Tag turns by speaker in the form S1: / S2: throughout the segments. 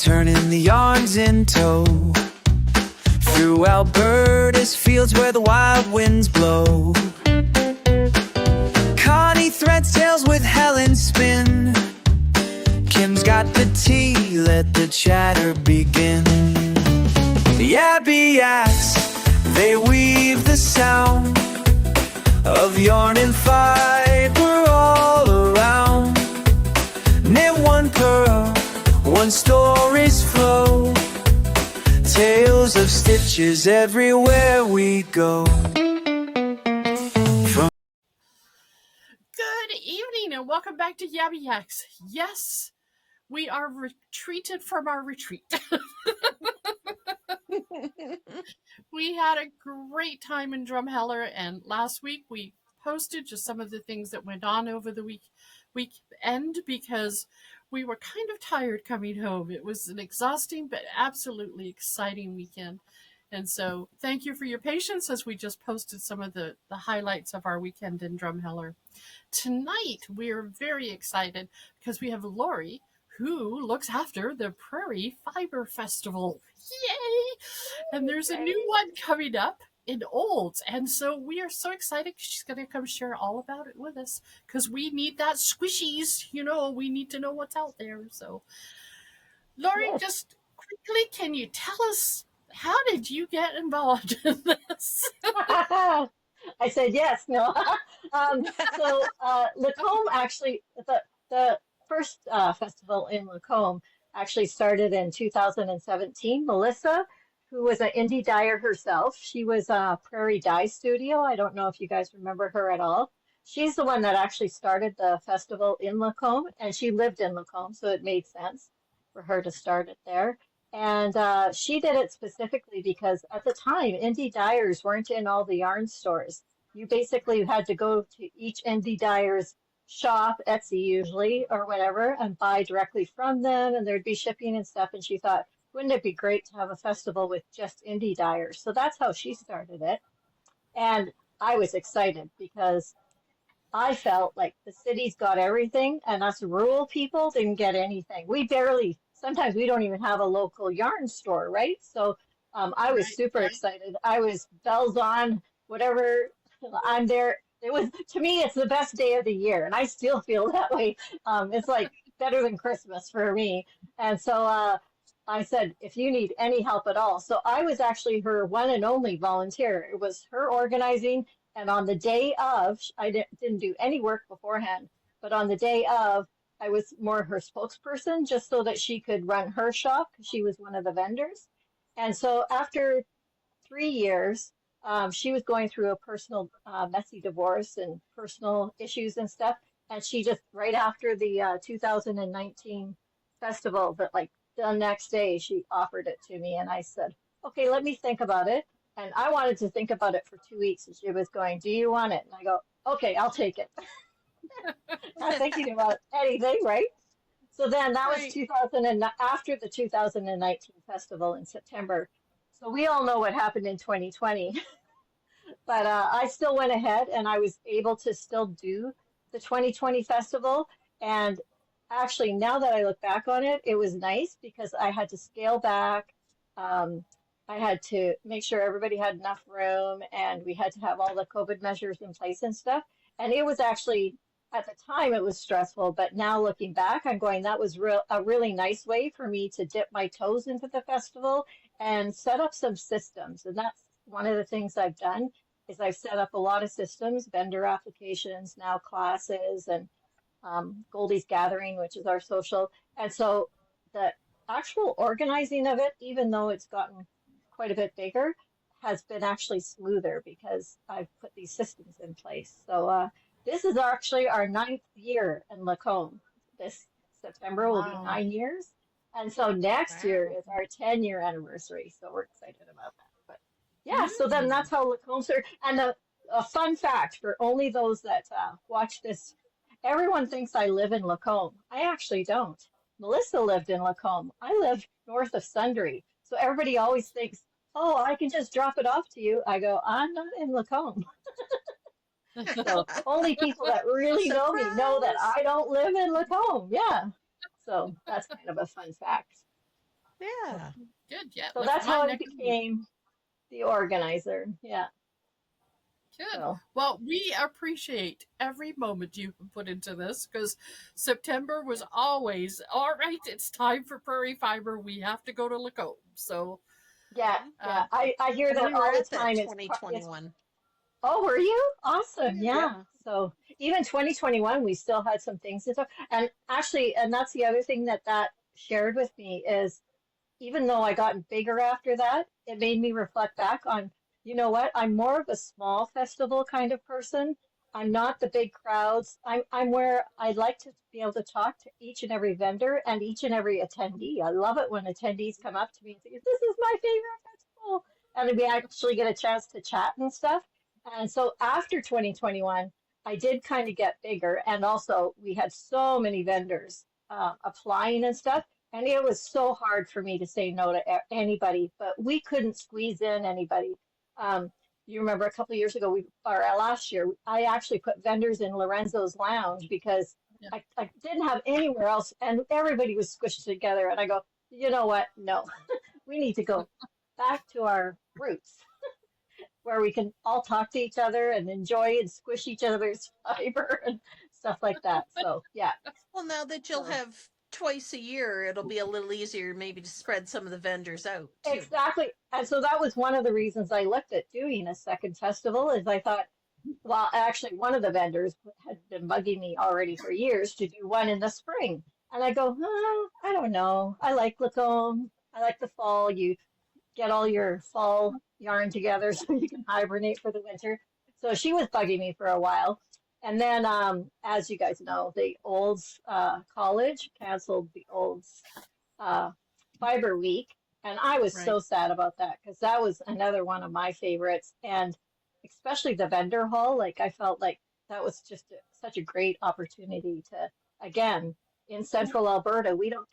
S1: turning the yarns in tow. Through Alberta's fields where the wild winds blow. Connie threads tales with Helen spin. Kim's got the tea, let the chatter begin. The Abiaks, they weave the sound of yarn and fiber all around. Knit one pearl, one story's flow. Tales of stitches everywhere we go.
S2: Good evening and welcome back to Yabby Yaks. Yes, we are retreated from our retreat. We had a great time in Drumheller, and last week we posted just some of the things that went on over the weekend because we were kind of tired coming home. It was an exhausting but absolutely exciting weekend. And so thank you for your patience as we just posted some of the highlights of our weekend in Drumheller. Tonight, we're very excited because we have Lori, who looks after the Prairie Fibre Festival. Yay! And there's a new one coming up in Olds. And so we are so excited. She's going to come share all about it with us because we need that squishies. You know, we need to know what's out there. So, Lori,
S3: Yes.
S2: just quickly, can you tell us, how did you get involved in this?
S3: I said yes, no. Lacombe actually, the first festival in Lacombe actually started in 2017. Melissa, who was an indie dyer herself, she was a Prairie Dye Studio. I don't know if you guys remember her at all. She's the one that actually started the festival in Lacombe, and she lived in Lacombe, so it made sense for her to start it there. And she did it specifically because at the time, indie dyers weren't in all the yarn stores. You basically had to go to each indie dyer's shop, Etsy usually, or whatever, and buy directly from them, and there'd be shipping and stuff. And she thought, wouldn't it be great to have a festival with just indie dyers? So that's how she started it. And I was excited because I felt like the city's got everything, and us rural people didn't get anything. Sometimes we don't even have a local yarn store, right? So I was super excited. I was bells on, whatever. I'm there. To me, it's the best day of the year, and I still feel that way. It's like better than Christmas for me. And so I said, if you need any help at all. So I was actually her one and only volunteer. It was her organizing. And on the day of, I didn't do any work beforehand, but on the day of, I was more her spokesperson just so that she could run her shop because she was one of the vendors. And so after 3 years, she was going through a personal messy divorce and personal issues and stuff. And she just, right after the 2019 festival, but like the next day, she offered it to me. And I said, okay, let me think about it. And I wanted to think about it for 2 weeks. And she was going, do you want it? And I go, okay, I'll take it. Not thinking about anything, right? So then that was 2000 and after the 2019 festival in September. So we all know what happened in 2020. But I still went ahead and I was able to still do the 2020 festival. And actually, now that I look back on it, it was nice because I had to scale back. I had to make sure everybody had enough room and we had to have all the COVID measures in place and stuff. And it was actually, at the time, it was stressful. But now looking back, I'm going, that was a really nice way for me to dip my toes into the festival and set up some systems. And that's one of the things I've done is I've set up a lot of systems, vendor applications, now classes, and Goldie's Gathering, which is our social. And so the actual organizing of it, even though it's gotten quite a bit bigger, has been actually smoother because I've put these systems in place. So this is actually our 9th year in Lacombe. This September will be 9 years. And so next year is our 10-year anniversary. So we're excited about that. But yeah, so then that's how Lacombe started. And a fun fact for only those that watch this, everyone thinks I live in Lacombe. I actually don't. Melissa lived in Lacombe. I live north of Sundre. So everybody always thinks, oh, I can just drop it off to you. I go, I'm not in Lacombe. So only people that really know me know that I don't live in Lacombe. Yeah. So that's kind of a fun fact.
S4: Yeah.
S2: Good. Yeah,
S3: So
S2: like
S3: that's
S2: my
S3: how I
S2: neck of the woods.
S3: became the organizer. Yeah.
S2: Good.
S3: So
S2: Well, we appreciate every moment you put into this because September was
S3: yeah,
S2: always all right. It's time for Prairie Fiber. We have to go to Lacombe. So,
S3: yeah,
S4: Mhm.
S3: yeah.
S2: um,
S3: I hear
S4: And
S3: that
S4: we were
S3: all the
S4: at that
S3: time. It's
S4: 2021.
S3: oh, were you? Awesome. Yeah.
S4: Yeah.
S3: So even 2021, we still had some things to talk. And actually, and that's the other thing that shared with me is even though I got bigger after that, it made me reflect back on, you know what? I'm more of a small festival kind of person. I'm not the big crowds. I'm where I like to be able to talk to each and every vendor and each and every attendee. I love it when attendees come up to me and say, "This is my favorite festival," and we actually get a chance to chat and stuff. And so after 2021, I did kind of get bigger, and also we had so many vendors applying and stuff. And it was so hard for me to say no to anybody, but we couldn't squeeze in anybody. Um, you remember a couple of years ago, or last year, I actually put vendors in Lorenzo's lounge because
S2: yeah.
S3: I didn't have anywhere else, and everybody was squished together. And I go, you know what? No, we need to go back to our roots where we can all talk to each other and enjoy and squish each other's fiber and stuff like that. So, yeah.
S4: Well, now that you'll
S3: So.
S4: have twice a year, it'll be a little easier maybe to spread some of the vendors out too.
S3: Exactly. And so that was one of the reasons I looked at doing a second festival is I thought, well, actually one of the vendors had been bugging me already for years to do one in the spring. And I go, I don't know. I like Lacombe. I like the fall. You get all your fall yarn together so you can hibernate for the winter. So she was bugging me for a while. And then, as you guys know, the Olds College canceled the Olds uh, Fiber Week. And I was
S2: Right.
S3: so sad about that because that was another one of my favorites. And especially the vendor hall, like I felt like that was just such a great opportunity to, again, in central Alberta, we don't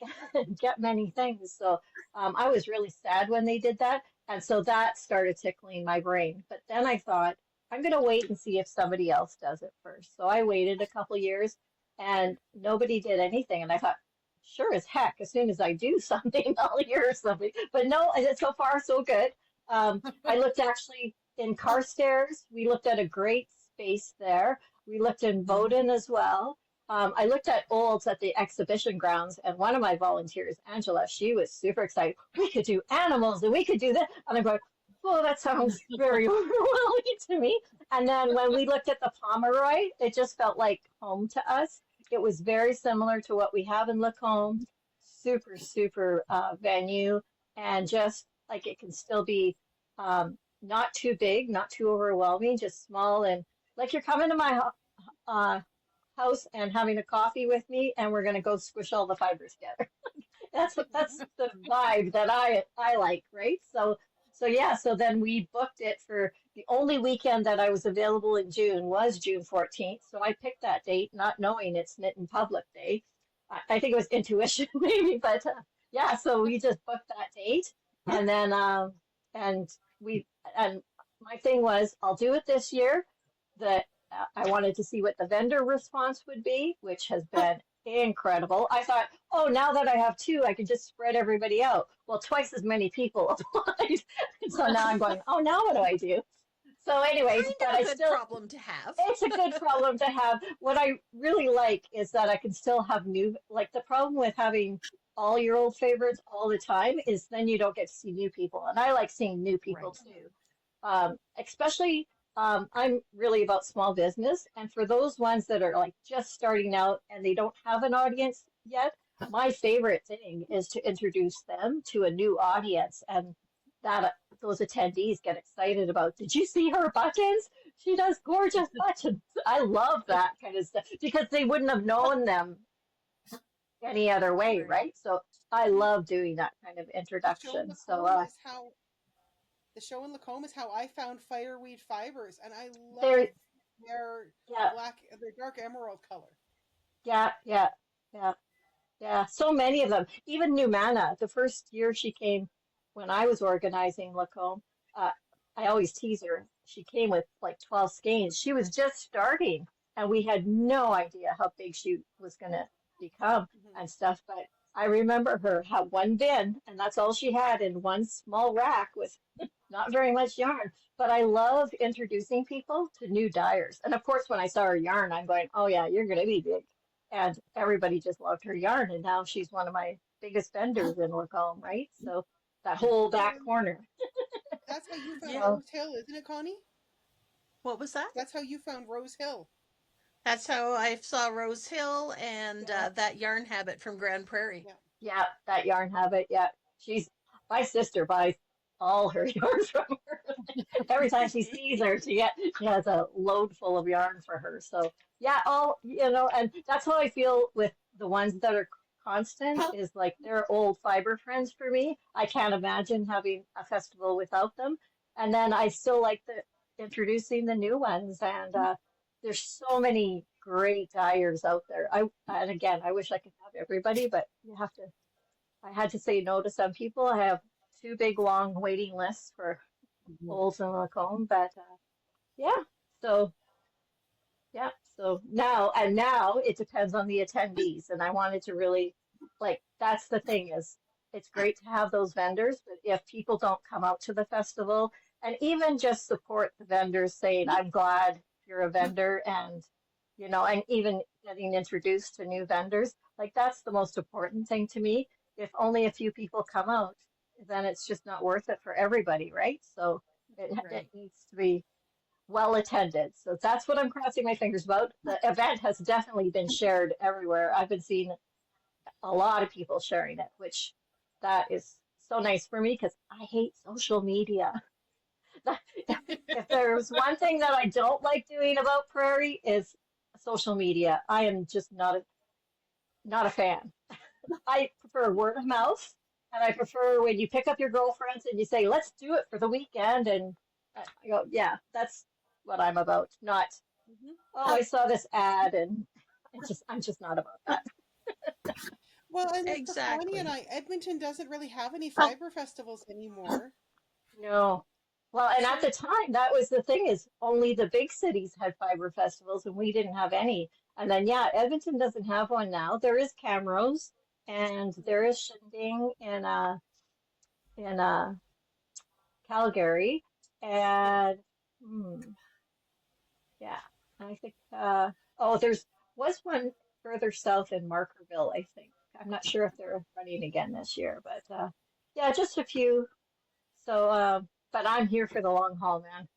S3: get many things. So I was really sad when they did that. And so that started tickling my brain. But then I thought, I'm going to wait and see if somebody else does it first. So I waited a couple years and nobody did anything. And I thought, sure as heck, as soon as I do something, I'll hear something. But no, so far, so good. I looked actually in Carstairs. We looked at a great space there. We looked in Bowden as well. I looked at Olds at the exhibition grounds, and one of my volunteers, Angela, she was super excited. We could do animals and we could do that. And I'm going, oh, that sounds very overwhelming to me. And then when we looked at the Pomeroy, it just felt like home to us. It was very similar to what we have in Lacombe. Super, super venue, and just like it can still be not too big, not too overwhelming, just small and like you're coming to my uh, house and having a coffee with me, and we're gonna go squish all the fibers together. That's the vibe that I like, right? So yeah, so then we booked it for the only weekend that I was available in June was June 14th. So I picked that date, not knowing it's Knit in Public Day. I think it was intuition maybe, but yeah, so we just booked that date, and then and we and my thing was I'll do it this year. That I wanted to see what the vendor response would be, which has been incredible. I thought, oh, now that I have two, I could just spread everybody out. Well, twice as many people applied. So now I'm going, oh, now what do I do? So, anyways,
S4: Kind
S3: but
S4: of a
S3: I
S4: good
S3: still,
S4: problem to have.
S3: it's a good problem to have. What I really like is that I can still have new, like the problem with having all your old favorites all the time is then you don't get to see new people. And I like seeing new people
S4: Right.
S3: too. Especially, I'm really about small business. And for those ones that are like just starting out and they don't have an audience yet, my favorite thing is to introduce them to a new audience and that those attendees get excited about. Did you see her buttons? She does gorgeous buttons. I love that kind of stuff because they wouldn't have known them any other way,
S5: Right.
S3: right? So I love doing that kind of
S5: The show in
S3: introduction. So
S5: Lacombe is how the show in Lacombe is how I found fireweed fibers, and I
S3: there,
S5: love
S3: yeah,
S5: their dark emerald color.
S3: yeah, yeah, yeah. Yeah, so many of them. Even Numana, the first year she came when I was organizing Lacombe, uh, I always tease her. She came with like 12 skeins. She was just starting, and we had no idea how big she was going to become
S5: Hmm.
S3: and stuff. But I remember her had one bin, and that's all she had in one small rack with not very much yarn. But I love introducing people to new dyers. And of course, when I saw her yarn, I'm going, oh, yeah, you're going to be big. And everybody just loved her yarn. And now she's one of my biggest vendors in Lacombe, right? So that whole back corner.
S5: That's how you found
S4: Yeah.
S3: So,
S5: Rose Hill, isn't it, Connie?
S4: What was that?
S5: That's how you found Rose Hill.
S4: That's how I saw Rose Hill and
S5: Yeah.
S4: that yarn habit from Grand Prairie.
S5: Yeah.
S3: yeah, that yarn habit. Yeah, she's my sister buys all her yarn from her. Every time she sees her, she has a load full of yarn for her. So yeah, all and that's how I feel with the ones that are constant is like they're old fiber friends for me. I can't imagine having a festival without them. And then I still like the introducing the new ones, and there's so many great dyers out there. And again, I wish I could have everybody, but you have to. I had to say no to some people. I have two big long waiting lists for Olds and Lacombe, but yeah. So yeah. So now it depends on the attendees, and I wanted to really like that's the thing is it's great to have those vendors, but if people don't come out to the festival and even just support the vendors, saying I'm glad you're a vendor, and even getting introduced to new vendors, like that's the most important thing to me. If only a few people come out, then it's just not worth it for everybody, right? So it
S4: Right.
S3: needs to be well attended. So that's what I'm crossing my fingers about. The event has definitely been shared everywhere. I've been seeing a lot of people sharing it, which that is so nice for me because I hate social media. If there's one thing that I don't like doing about Prairie is social media. I am just not a fan. I prefer word of mouth, and I prefer when you pick up your girlfriends and you say, "Let's do it for the weekend," and I go, "Yeah, that's what I'm about." Not,
S4: Mhm.
S3: "Oh, I saw this ad," and I'm just not about that.
S5: Well, and like for Connie and
S4: Exactly.
S5: I, Edmonton doesn't really have any fiber festivals anymore.
S3: No. Well, and at
S4: So
S3: the time, that was the thing is only the big cities had fiber festivals, and we didn't have any. And then, yeah, Edmonton doesn't have one now. There is Camrose, and there is Shindig in Calgary, and hmm, yeah, I think there's was one further south in Markerville, I think. I'm not sure if they're running again this year, but yeah, just a few. So, but I'm here for the long haul, man.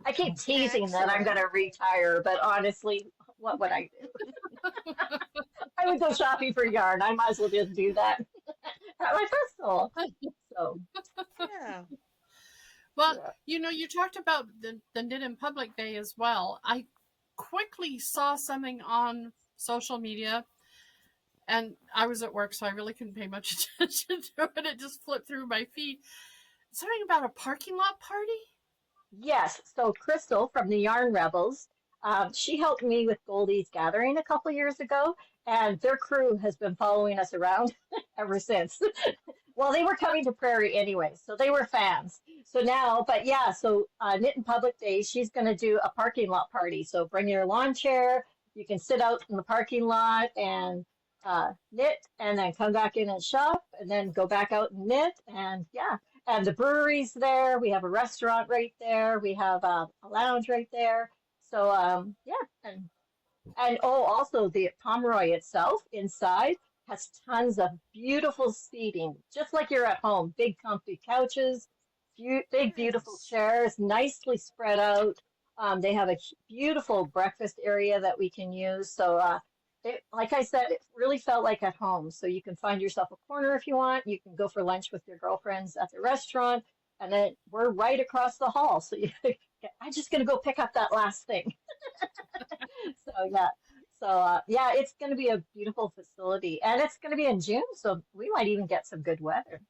S3: I keep teasing that I'm
S5: Excellent.
S3: gonna retire, but honestly, what would I do? I would go shopping for yarn. I might as well just do that at my festival. So,
S4: yeah.
S2: Well,
S3: yeah.
S2: you talked about the Knit in Public Day as well. I quickly saw something on social media, and I was at work, so I really couldn't pay much attention to it. It just flipped through my feed. Something about a parking lot party?
S3: Yes, so Crystal from the Yarn Rebels, she helped me with Goldie's Gathering a couple years ago, and their crew has been following us around ever since. Well, they were coming to Prairie anyway, so they were fans. So now, but yeah, so Knit in Public Day, she's going to do a parking lot party. So bring your lawn chair, you can sit out in the parking lot and knit, and then come back in and shop, and then go back out and knit, and yeah. And the brewery's there. We have a restaurant right there. We have a lounge right there. So yeah, and oh, also the Pomeroy itself inside has tons of beautiful seating, just like you're at home. Big comfy couches, big beautiful
S4: Nice.
S3: chairs, nicely spread out. They have a beautiful breakfast area that we can use. So like I said, it really felt like at home. So you can find yourself a corner if you want. You can go for lunch with your girlfriends at the restaurant, and then we're right across the hall. So I'm just gonna go pick up that last thing. So yeah. So yeah, it's going to be a beautiful facility, and it's going to be in June, so we might even get some good weather,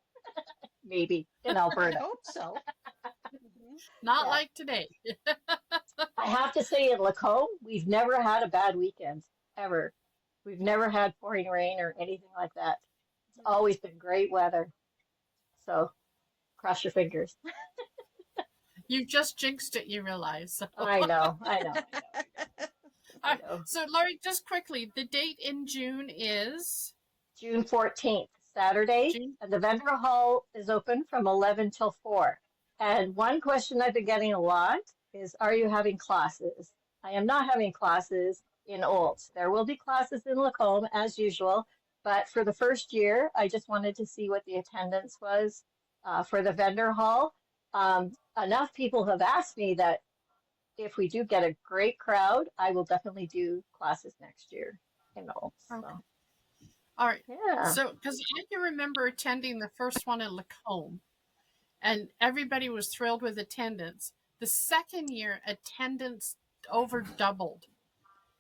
S3: maybe in
S4: I
S3: Alberta.
S4: hope so.
S5: Hmm.
S2: Not
S3: Yeah,
S2: like today.
S3: I have to say in Lacombe, we've never had a bad weekend ever. We've never had pouring rain or anything like that. It's always been great weather. So cross your fingers.
S2: You just jinxed it, you realize. So.
S3: I know.
S2: All right. So, Laurie, just quickly, the date in June is?
S3: June 14th, Saturday,
S2: June.
S3: and the vendor hall is open from 11 till 4. And one question I've been getting a lot is, are you having classes? I am not having classes in Olds. There will be classes in Lacombe as usual, but for the first year, I just wanted to see what the attendance was for the vendor hall. Enough people have asked me that if we do get a great crowd, I will definitely do classes next year in Olds. So.
S2: Okay. All right.
S3: Yeah.
S2: So, because I can remember attending the first one in Lacombe, and everybody was thrilled with attendance. The second year, attendance over doubled.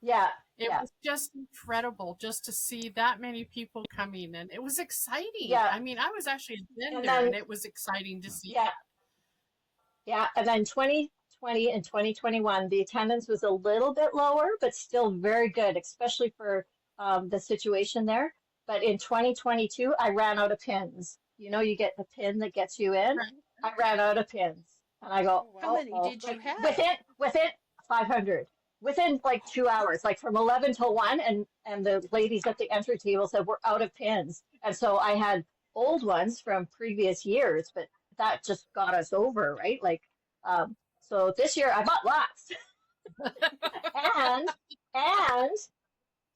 S3: Yeah.
S2: It was just incredible just to see that many people coming, and it was exciting.
S3: Yeah.
S2: I mean, I was actually a vendor, and it was exciting to see.
S3: Yeah. Yeah. And then 2020 and 2021, the attendance was a little bit lower, but still very good, especially for the situation there. But in 2022, I ran out of pins. You know, you get the pin that gets you in.
S2: Right.
S3: I ran out of pins, and I go,
S4: How many did you have?
S3: Within 500, within like 2 hours, like from 11 till 1, and the ladies at the entry table said we're out of pins, and so I had old ones from previous years, but that just got us over, right? Like, so this year I bought lots, and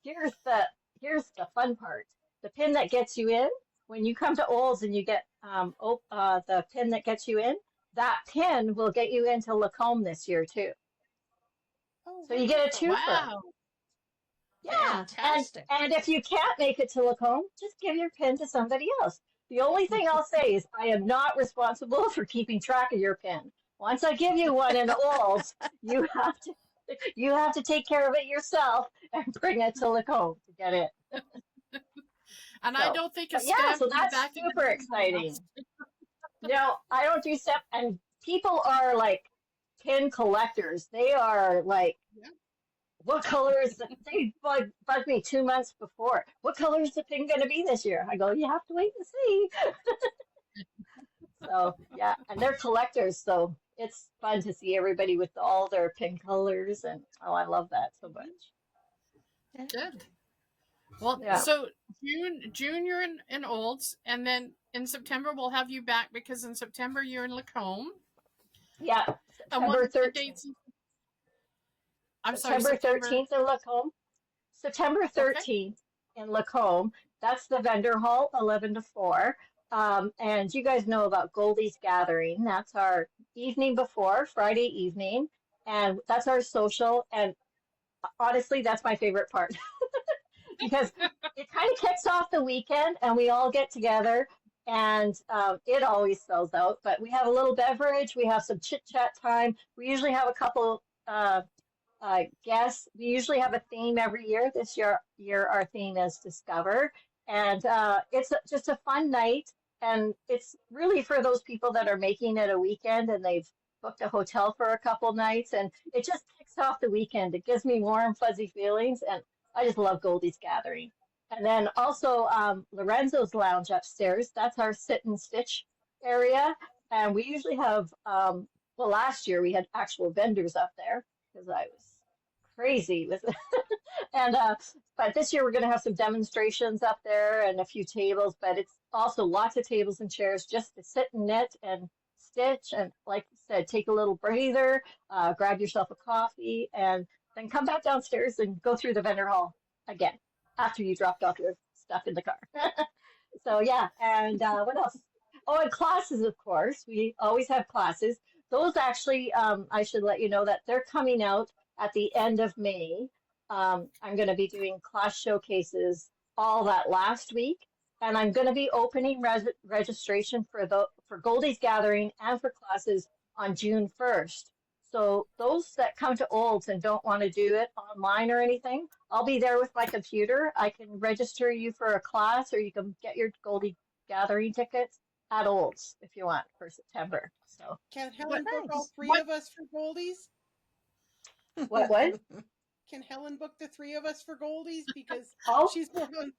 S3: here's the fun part. The pin that gets you in, when you come to Olds and you get the pin that gets you in, that pin will get you into Lacombe this year too.
S5: Oh,
S3: So you get a
S5: wonderful.
S3: twofer.
S2: Wow.
S3: Yeah.
S4: Fantastic.
S3: And if you can't make it to Lacombe, just give your pin to somebody else. The only thing I'll say is I am not responsible for keeping track of your pin. Once I give you one in Olds, you have to take care of it yourself and bring it to Lacombe to get it.
S2: And
S3: So,
S2: I don't think a
S3: but yeah,
S2: stamp
S3: so
S2: will be
S3: that's
S2: back in the
S3: super
S2: mail.
S3: exciting. No, I don't do step, and people are like pin collectors. They are like,
S2: Yeah.
S3: what color is they bug me 2 months before. What color is the pin going to be this year? I go, you have to wait and see. So yeah, and they're collectors, so it's fun to see everybody with all their pin colors, and oh, I love that so much.
S2: Good. Well,
S3: Yeah.
S2: so June you're in Olds, and then in September we'll have you back because in September you're in Lacombe.
S3: Yeah,
S2: And what
S3: September
S2: are the
S3: 13th.
S2: dates? I'm sorry,
S3: September
S2: September
S3: 13th in Lacombe. September 13th in Lacombe. That's the vendor hall, 11 to 4. And you guys know about Goldie's Gathering. That's our evening before, Friday evening. And that's our social. And honestly, that's my favorite part because it kind of kicks off the weekend and we all get together. And it always sells out. But we have a little beverage. We have some chit chat time. We usually have a couple guests. We usually have a theme every year. This year our theme is Discover, and it's just a fun night. And it's really for those people that are making it a weekend and they've booked a hotel for a couple nights, and it just kicks off the weekend. It gives me warm, fuzzy feelings, and I just love Goldie's Gathering. And then also Lorenzo's Lounge upstairs. That's our sit and stitch area, and we usually have. Well, last year we had actual vendors up there because I was crazy with it. And but this year we're going to have some demonstrations up there and a few tables, but it's also lots of tables and chairs just to sit and knit and stitch, and like you said, take a little breather, grab yourself a coffee, and then come back downstairs and go through the vendor hall again after you dropped off your stuff in the car. So yeah, and what else? Oh, and classes, of course. We always have classes. Those actually, I should let you know that they're coming out at the end of May. I'm going to be doing class showcases all that last week, and I'm going to be opening registration for Goldie's Gathering and for classes on June 1st. So those that come to Olds and don't want to do it online or anything, I'll be there with my computer. I can register you for a class, or you can get your Goldie Gathering tickets at Olds if you want for September. So
S5: Can Helen book all three
S2: What?
S5: of us for Goldies?
S3: what?
S5: Can Helen book the three of us for Goldies? Because
S3: Oh,
S5: she's more on.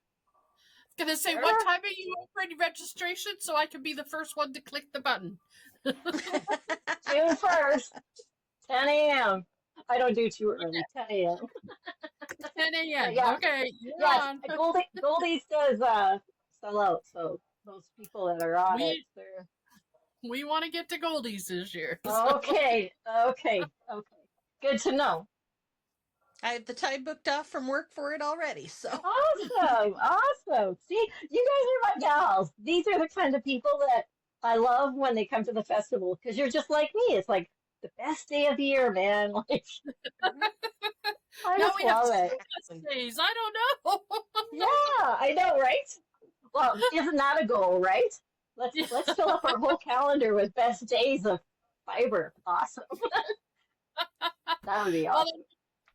S2: Gonna say,
S3: Sure.
S2: what time are you opening registration so I can be the first one to click the button?
S3: June 1st, 10 a.m. I don't do too early, 10 a.m.
S2: 10 a.m.
S3: But yeah,
S2: Okay, you're
S3: yes,
S2: on.
S3: Goldie's does sell out. So those people that are on it,
S2: We
S3: they're
S2: we want to get to Goldie's this year. So
S3: okay, okay, okay. Good to know.
S4: I have the time booked off from work for it already. So
S3: Awesome, awesome. See, you guys are my gals. These are the kind of people that I love when they come to the festival because you're just like me. It's like the best day of the year, man. Like
S5: Mhm.
S3: I
S2: now
S3: just
S2: we have
S3: love it.
S2: Christmas days. I don't know.
S3: Yeah, I know, right? Well, isn't that a goal, right?
S2: Yeah.
S3: Let's fill up our whole calendar with best days of fiber. Awesome. That would be
S2: Well,
S3: awesome.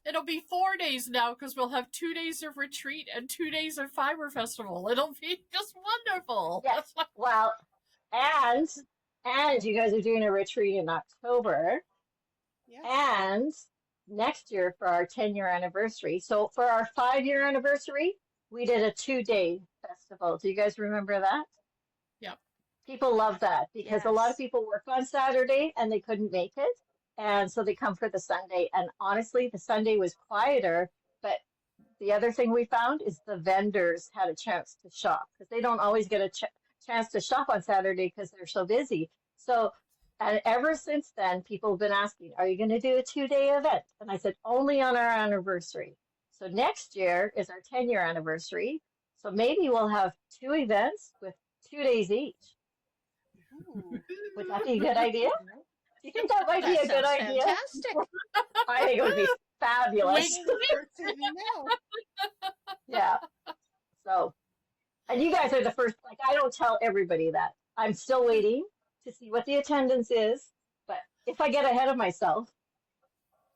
S2: it'll be 4 days now because we'll have 2 days of retreat and 2 days of fiber festival. It'll be just wonderful.
S3: Yes. Well, and you guys are doing a retreat in October.
S5: Yes.
S3: And next year for our 10-year anniversary. So for our 5-year anniversary, we did a 2-day festival. Do you guys remember that?
S2: Yep.
S3: People love that because a lot of
S4: yes.
S3: people work on Saturday and they couldn't make it. And so they come for the Sunday. And honestly, the Sunday was quieter. But the other thing we found is the vendors had a chance to shop because they don't always get a chance to shop on Saturday because they're so busy. So, and ever since then, people have been asking, are you going to do a 2-day event? And I said, only on our anniversary. So next year is our 10-year anniversary. So maybe we'll have 2 events with 2 days each.
S5: Ooh.
S3: Would that be a good idea? Do you think that might be
S4: That
S3: a good
S4: sounds
S3: idea?
S4: fantastic.
S3: I think it would be fabulous.
S2: Wink,
S5: Start saving now.
S3: Yeah. So, and you guys are the first, like, I don't tell everybody that. I'm still waiting to see what the attendance is. But if I get ahead of myself,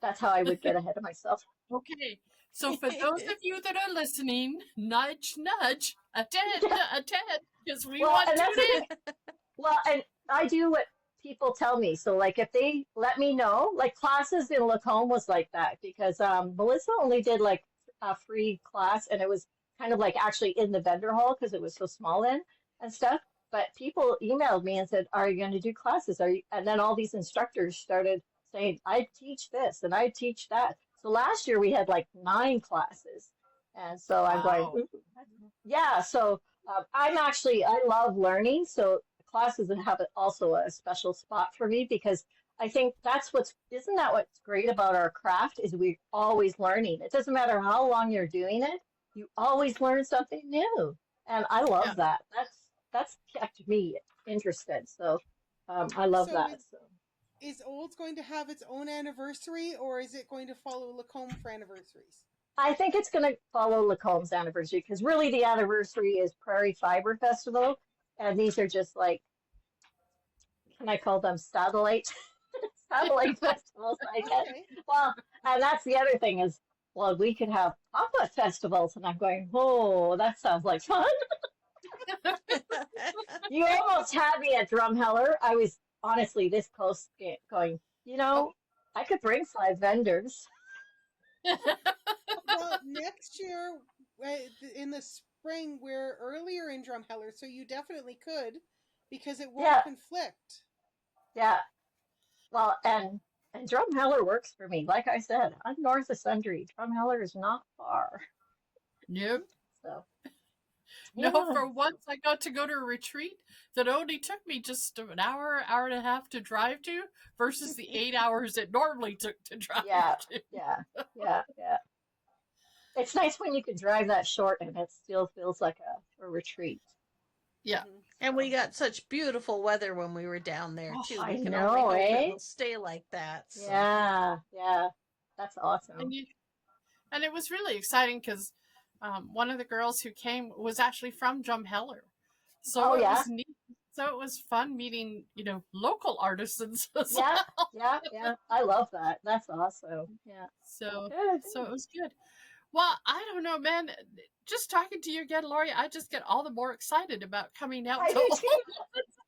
S3: that's how I would get ahead of myself.
S2: Okay. So for those of you that are listening, nudge, nudge, attend, attend, because we
S3: Well,
S2: want
S3: and that's
S2: 2
S3: the
S2: days.
S3: thing. Well, and I do what people tell me. So, like, if they let me know, like classes in Lacombe was like that because Melissa only did like a free class, and it was kind of like actually in the vendor hall because it was so small then and stuff. But people emailed me and said, "Are you going to do classes? Are you?" And then all these instructors started saying, "I teach this and I teach that." So last year we had like 9 classes, and so I'm going,
S2: Wow.
S3: "Ooh." Yeah. So I love learning. So classes have also a special spot for me because I think isn't that what's great about our craft is we're always learning. It doesn't matter how long you're doing it, you always learn something new. And I
S2: Yeah.
S3: love that. That's kept me interested. So I love
S5: So
S3: that. So
S5: is Olds going to have its own anniversary, or is it going to follow Lacombe for anniversaries?
S3: I think it's going to follow Lacomb's anniversary because really the anniversary is Prairie Fibre Festival. And these are just like, can I call them satellite festivals, I guess.
S5: Okay.
S3: Well, and that's the other thing is, well, we could have pop-up festivals, and I'm going, oh, that sounds like fun. You almost had me at Drumheller. I was honestly this close going,
S5: Oh,
S3: I could bring 5 vendors.
S5: well, next year in the spring we're earlier in Drumheller, so you definitely could because it won't
S3: Yeah,
S5: conflict.
S3: yeah. Well, and Drumheller works for me. Like I said, I'm north of Sundre. Drumheller is not far.
S2: Nope.
S3: So,
S2: No,
S3: yeah.
S2: for once I got to go to a retreat that only took me just an hour, hour and a half to drive to versus the 8 hours it normally took to drive
S3: Yeah,
S2: to.
S3: yeah, yeah, yeah. It's nice when you can drive that short and it still feels like a retreat.
S2: Yeah.
S5: Mhm.
S4: And we
S3: So,
S4: got such beautiful weather when we were down there
S3: oh,
S4: too.
S3: I
S4: We can only
S3: know,
S4: hope it
S3: eh?
S4: will stay like that. So
S3: Yeah, yeah. That's
S2: And
S3: awesome.
S2: you, and it was really exciting because one of the girls who came was actually from Drumheller. So
S3: Oh,
S2: it
S3: yeah,
S2: was neat. So it was fun meeting, local artisans as
S3: yeah,
S2: well.
S3: yeah, yeah. I love that. That's awesome. Yeah.
S2: So
S3: Good.
S2: so it was good. Well, I don't know, man. Just talking to you again, Lori, I just get all the more excited about coming out
S3: I
S2: to
S3: do
S2: Old.
S3: too.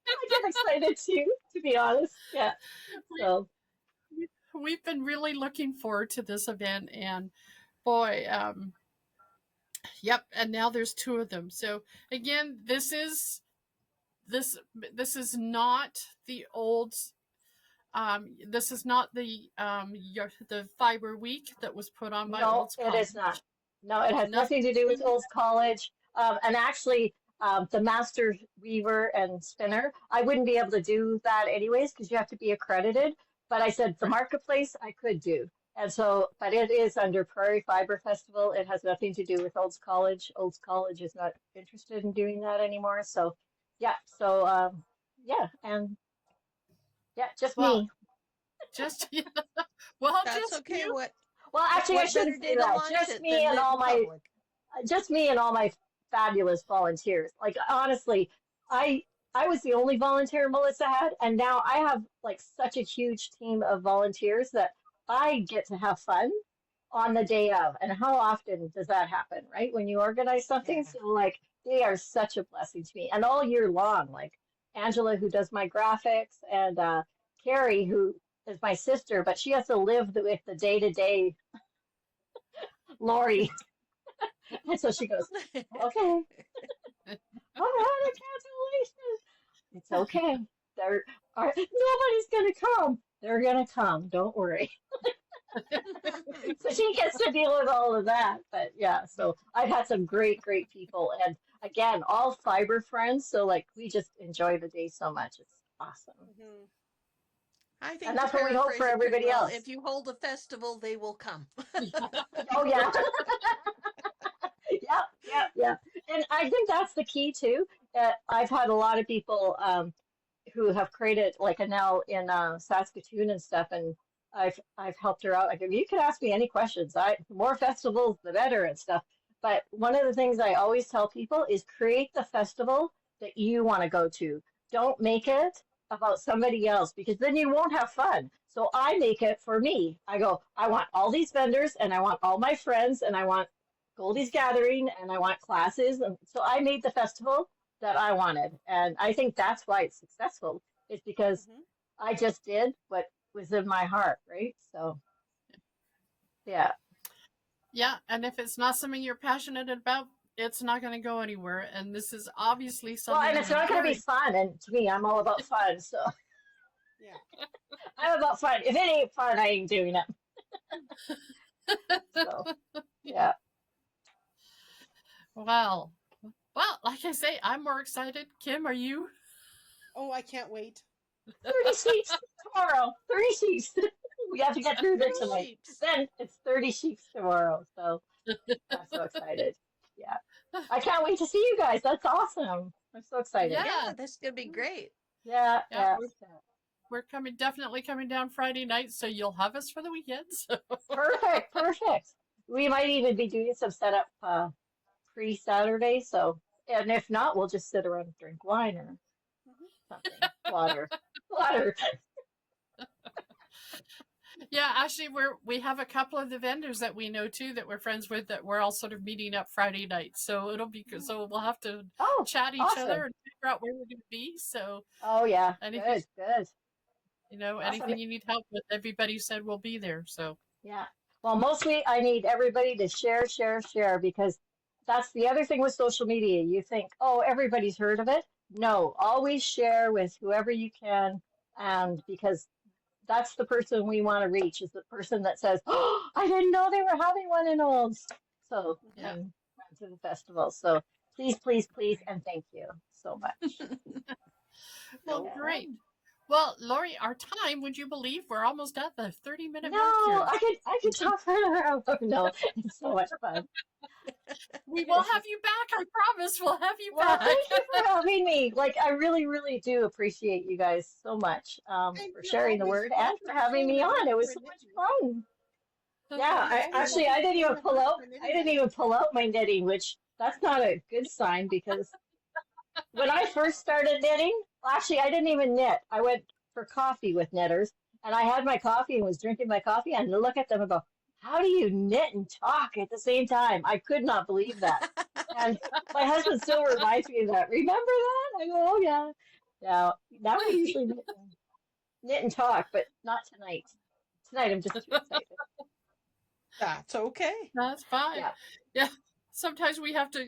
S3: I get excited too, to be honest. Yeah. So,
S2: We've been really looking forward to this event, and boy, yep. And now there's 2 of them. So again, this is not the old This is not the Fiber Week that was put on by
S3: No,
S2: Olds
S3: it
S2: College.
S3: is not. No, it has
S2: Nothing
S3: nothing to do
S2: to
S3: with
S2: do with
S3: Olds College. And actually, the master weaver and spinner, I wouldn't be able to do that anyways because you have to be accredited. But I said the
S2: Right.
S3: marketplace I could do. And so, but it is under Prairie Fibre Festival. It has nothing to do with Olds College. Olds College is not interested in doing that anymore. So, yeah. So, yeah. And yeah, just
S2: Well,
S3: me.
S2: just well,
S4: That's
S2: just
S4: okay.
S2: you.
S3: Well, actually, I
S4: What better
S3: shouldn't say
S4: day to
S3: that.
S4: launch it than
S3: Just me and all my fabulous volunteers. Like honestly, I I was the only volunteer Melissa had, and now I have like such a huge team of volunteers that I get to have fun on the day of. And how often does that happen, right? When you organize something,
S4: Yeah.
S3: so like they are such a blessing to me, and all year long. Like Angela, who does my graphics, and Carrie, who is my sister, but she has to live with the day to day Lori. And so she goes, okay, I had a cancellation. It's okay. There are nobody's gonna come. They're gonna come. Don't worry. So she gets to deal with all of that. But yeah, so I've had some great people, and again, all fiber friends. So like we just enjoy the day so much. It's awesome,
S5: Mhm.
S4: I
S3: and
S4: think to
S3: that's what we hope for
S4: paraphrase it pretty
S3: everybody
S4: well,
S3: else.
S4: if you hold a festival, they will come.
S3: Oh yeah, yeah. And I think that's the key too. I've had a lot of people. Who have created like a now in Saskatoon and stuff, and I've helped her out. Like if you could ask me any questions, the more festivals the better and stuff. But one of the things I always tell people is create the festival that you want to go to. Don't make it about somebody else because then you won't have fun. So I make it for me. I go, I want all these vendors and I want all my friends and I want Goldie's Gathering and I want classes. And so I made the festival that I wanted. And I think that's why it's successful, is because
S5: Mhm.
S3: I just did what was in my heart, right? So, yeah.
S2: Yeah, and if it's not something you're passionate about, it's not going to go anywhere. And this is obviously
S3: Well,
S2: something
S3: and
S2: that
S3: it's
S2: you're
S3: not going to be
S2: very.
S3: fun. And to me, I'm all about fun. So
S5: Yeah.
S3: I'm about fun. If it ain't fun, I ain't doing it. So, yeah.
S2: Well, like I say, I'm more excited. Kim, are you?
S5: Oh, I can't wait.
S3: 30 sheets tomorrow. 30 sheets. We have to get through there
S4: 30
S3: tonight.
S4: sheeps.
S3: Then it's 30 sheets tomorrow. So I'm so excited. Yeah. I can't wait to see you guys. That's awesome. I'm so excited.
S2: Yeah,
S4: Yeah, that's going to be great.
S3: Yeah,
S2: yeah,
S3: yeah.
S2: we're definitely coming down Friday night, so you'll have us for the weekend. So.
S3: Perfect. We might even be doing some setup pre-Saturday. So, and if not, we'll just sit around and drink wine or
S5: Mhm.
S3: something. Water.
S2: Yeah, actually, we have a couple of the vendors that we know too that we're friends with that we're all sort of meeting up Friday night. So it'll be good. So we'll have to
S3: Oh,
S2: chat each other
S3: awesome.
S2: and figure out where we're going to be. So
S3: Oh, yeah.
S2: anything
S3: Good. Awesome.
S2: anything you need help with, everybody said we'll be there. So
S3: Yeah. Well, mostly I need everybody to share because that's the other thing with social media. You think, oh, everybody's heard of it. No, always share with whoever you can. And because that's the person we want to reach is the person that says, oh, I didn't know they were having one in Olds. So,
S2: yeah.
S3: and went to the festival. So please, and thank you so much.
S2: Well,
S5: No
S3: Yeah.
S2: great.
S5: problem.
S2: Well, Lori, our time, would you believe we're almost at the 30-minute
S3: No,
S2: mark here?
S3: I could talk for another hour. No, it's so much fun.
S2: We will have you back. I promise we'll have you
S3: Well,
S2: back.
S3: thank you for having me. Like, I really do appreciate you guys so much
S5: And
S3: for
S5: you're
S3: sharing the
S5: always
S3: word and for
S5: welcome
S3: having
S5: too.
S3: me on. It
S5: Remember
S3: was so much fun. Yeah,
S5: you're
S3: I
S5: always
S3: actually
S5: welcome to join the group
S3: I didn't even pull out my knitting, which that's not a good sign because when I first started knitting, actually I didn't even knit. I went for coffee with knitters and I had my coffee and was drinking my coffee and I look at them and go, how do you knit and talk at the same time? I could not believe that. And my husband still reminds me of that. Remember that? I go, oh yeah. Yeah. Now we usually knit and talk, but not tonight. Tonight I'm just too excited.
S4: That's okay.
S2: That's fine.
S3: Yeah.
S2: Yeah. Sometimes we have to.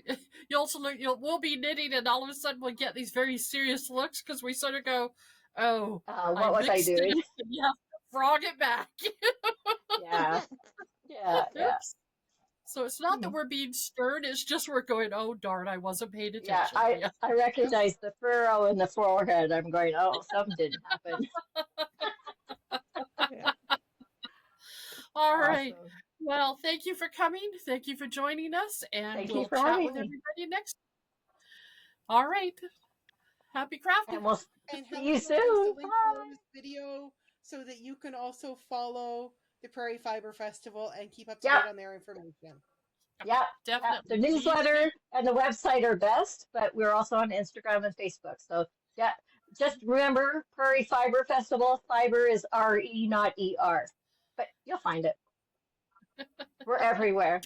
S2: We'll be knitting, and all of a sudden we'll get these very serious looks because we sort of go, Oh,
S3: What was I
S2: mixed it
S3: doing?
S2: up and you have to frog it back.
S3: Yeah, yeah.
S2: Oops. So it's not that we're being stern, it's just we're going, oh darn, I wasn't paying
S3: Yeah,
S2: attention. Yeah.
S3: I recognize the furrow in the forehead. I'm going, oh, something didn't happen.
S5: Yeah.
S2: All right.
S3: Awesome.
S2: Well, thank you for coming. Thank you for joining us, and
S3: Thank you
S2: we'll
S3: for
S2: chat
S3: having
S2: with
S3: me.
S2: everybody next. All right. Happy crafting.
S3: And we'll
S5: And
S3: see you
S5: Helen will post a
S3: soon.
S5: link below
S3: Bye.
S5: this video so that you can also follow the Prairie Fibre Festival and keep up to
S3: Yep,
S5: date on their information.
S3: yep. The
S2: Definitely.
S3: newsletter and the website are best, but we're also on Instagram and Facebook. So yeah, just remember Prairie Fibre Festival. Fiber is RE, not ER. But you'll find it. We're everywhere.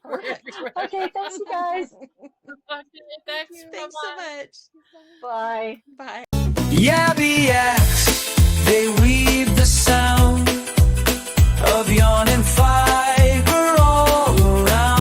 S4: We're everywhere.
S3: Okay, thanks you guys.
S2: Okay, thanks.
S5: you.
S4: Thanks so
S2: Bye-bye.
S4: much.
S3: Bye.
S4: Bye.
S1: Yabby yaks, they weave the sound